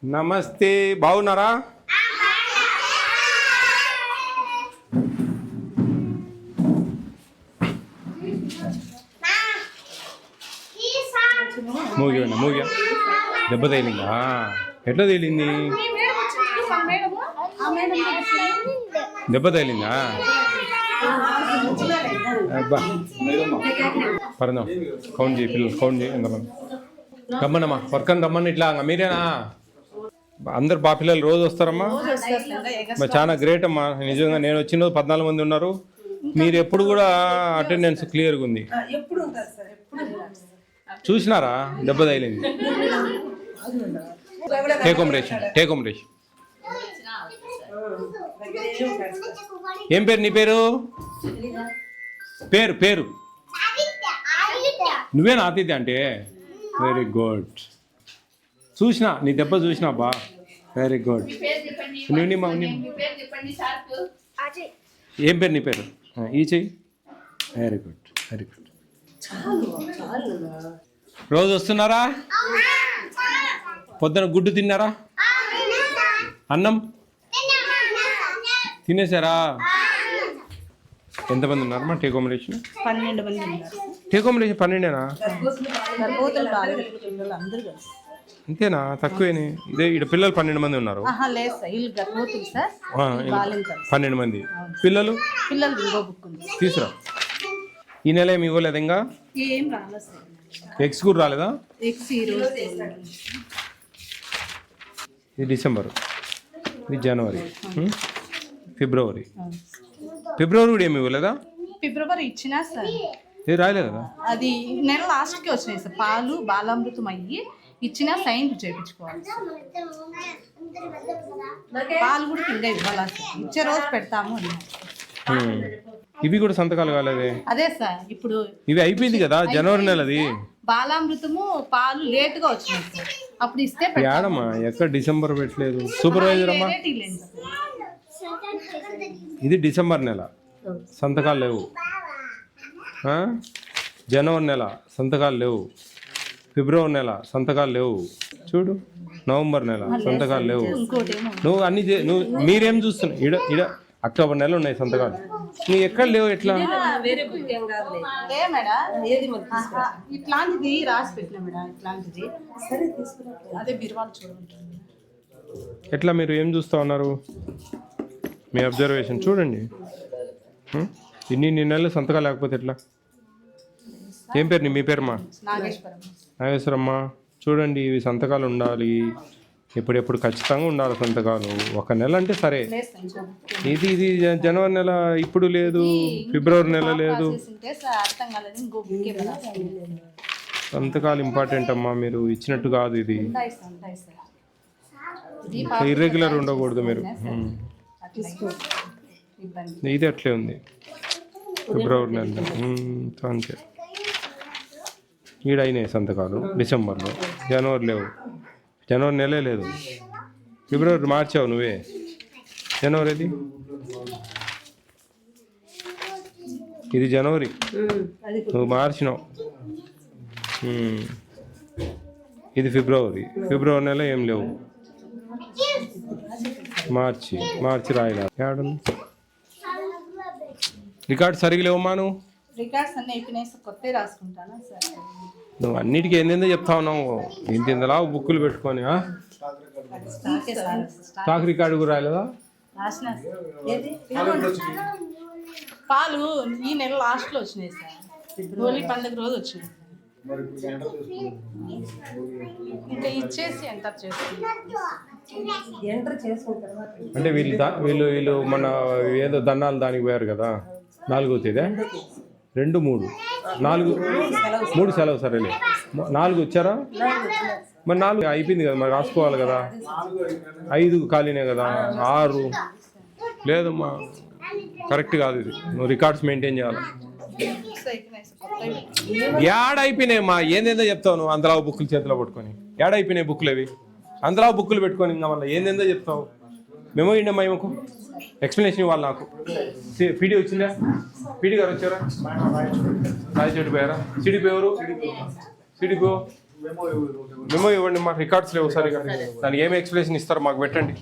నమస్తే, బాగున్నారా? మూగిగా దెబ్బ తేలిందా? ఎట్లా తేలింది? దెబ్బ తేలిందా? అబ్బా పరందాం కౌంట్ చేయి, పిల్లలు కౌంట్ చేయి. ఎంతమంది రమ్మన్నమ్మా, వర్కని రమ్మని. ఇట్లా మీరేనా? అందరు బా పిల్లలు రోజు వస్తారమ్మా? మరి చాలా గ్రేట్ అమ్మా నిజంగా. నేను వచ్చిన 14 మంది ఉన్నారు. మీరు ఎప్పుడు కూడా అటెండెన్స్ క్లియర్గా ఉంది. చూసినారా దెబ్బ తగిలింది? టేకోమరేషన్. ఏం పేరు నీ పేరు? పేరు నువ్వేనా ఆతిథ్య అంటే? Very good. చూసినా నీ దెబ్బ చూసినా బా, వెరీ గుడ్. ఏం పేరు నీ పేరు? ఈ చెయ్యి. Very good. రోజు వస్తున్నారా? పొద్దున గుడ్డు తిన్నారా? అన్నం తినేసారా? ఎంతమంది ఉన్నారు మా టేకోమరేషన్? 12 మంది. టేకోమరేషన్ 12ఏనా? అంతేనా? తక్కువేనే. ఇదే ఇక్కడ పిల్లలు 12 మంది ఉన్నారు. 12 మంది పిల్లలు తీసురా. ఈ నెల ఏమి ఇవ్వలేదు ఇంకా? ఎగ్స్ కూడా రాలేదా? ఇది డిసెంబర్, ఇది జనవరి, ఫిబ్రవరి కూడా ఏమి ఇవ్వలేదా? ఫిబ్రవరి ఇచ్చినా సార్, ఇది రాయలేదు కదా? అది నెల లాస్ట్కి వచ్చినాయి సార్. పాలు బాలామృతం అయ్యి ఇచ్చినా సైన్ చేయించుకోవాలి. పాలు కూడా ఇంకా ఇవ్వాలి సార్. ఇచ్చే రోజు పెడతాము. ఇవి కూడా సంతకాలు కాలేదే? అదే సార్, ఇప్పుడు ఇవి అయిపోయింది కదా జనవరి నెలది. బాలామృతము పాలు లేటుగా వచ్చినాయి సార్, అప్పుడు ఇస్తే ఏడమ్మా ఎక్కడ డిసెంబర్ పెట్టలేదు. సూపర్వైజర్ అమ్మా, ఇది డిసెంబర్ నెల సంతకాలు లేవు. జనవరి నెల సంతకాలు లేవు. ఫిబ్రవరి నెల సంతకాలు లేవు. చూడు, నవంబర్ నెల సంతకాలు లేవు. నువ్వు అన్ని మీరేం చూస్తున్నావు? ఇడ అక్టోబర్ నెల ఉన్నాయి సంతకాలు. నీ ఎక్కడ లేవు? ఎట్లా? ఇట్లాంటిది రాసి పెట్టినా మేడం. ఇట్లాంటిది అదే బిరువాలు చూడండి. ఎట్లా మీరు ఏం చూస్తా ఉన్నారు? మీ అబ్జర్వేషన్ చూడండి. ఇన్ని నెలలు సంతకాలు లేకపోతే ఎట్లా? ఏం పేరు మీ పేరుమా? నాగేశ్వరమ్మ. చూడండి, ఇవి సంతకాలు ఉండాలి. ఎప్పుడెప్పుడు ఖచ్చితంగా ఉండాలి సంతకాలు. ఒక నెల అంటే సరే, ఇది జనవరి నెల ఇప్పుడు లేదు, ఫిబ్రవరి నెల లేదు. సంతకాలు ఇంపార్టెంట్ అమ్మా. మీరు ఇచ్చినట్టు కాదు. ఇది ఇర్రెగ్యులర్ ఉండకూడదు. మీరు ఇది అట్లే ఉంది. ఫిబ్రవరి నెల అంతే. ఈడైనాయి సంతకాలు డిసెంబర్లో. జనవరి లేవు. జనవరి నెలే లేదు. ఫిబ్రవరి మార్చావు నువ్వే. జనవరి ఇది జనవరి నువ్వు మార్చినావు. ఇది ఫిబ్రవరి నెల ఏం లేవు. మార్చి రాయలే. రికార్డు సరిగా లేవమ్మా. నువ్వు రికార్డ్స్ అన్నీ అయిపోయినాయి సార్, కొత్త రాసుకుంటానా సార్. నువ్వు అన్నిటికీ ఏందేందో చెప్తా ఉన్నావు. ఇంతలా బుక్కులు పెట్టుకొని. స్టాక్ రికార్డు కూడా రాయలేదా? పాలు ఈ నెల లాస్ట్లో వచ్చినాయి సార్. హోలీ పండుగ రోజు వచ్చినాయి. ఇంకా ఇచ్చేసి ఎంటర్ చేసుకుంటారు. అంటే వీళ్ళు మన ఏదో దన్నాలు దానికి పోయారు కదా. 4వ తేదీ 2, 3, 4, 3 సెలవు సరేలే. 4 వచ్చారా? మరి 4 అయిపోయింది కదా. మరి రాసుకోవాలి కదా. 5 ఖాళీనే కదా. 6 లేదమ్మా, కరెక్ట్ కాదు ఇది. నువ్వు రికార్డ్స్ మెయింటైన్ చేయాలి. ఏడైపోయినాయమ్మా. ఏందేందో చెప్తావు నువ్వు. అందరూ బుక్కులు చేతిలో పట్టుకొని ఏడైపోయినాయి బుక్కులు అవి. అందరూ బుక్కులు పెట్టుకొని ఇంకా మళ్ళీ ఏందేందో చెప్తావు. మెమో ఇండి అమ్మా ఈమెకు ఎక్స్ప్లెనేషన్ ఇవ్వాలి నాకు. పీడీ వచ్చిందా? పీడీ గారు వచ్చారా? రాయచోటి పోయారా? సిడిపి ఎవరు? సిడిపి మెమో ఇవ్వండి, మాకు రికార్డ్స్ లేవు సరిగా. దానికి ఏమి ఎక్స్ప్లెనేషన్ ఇస్తారో మాకు పెట్టండి.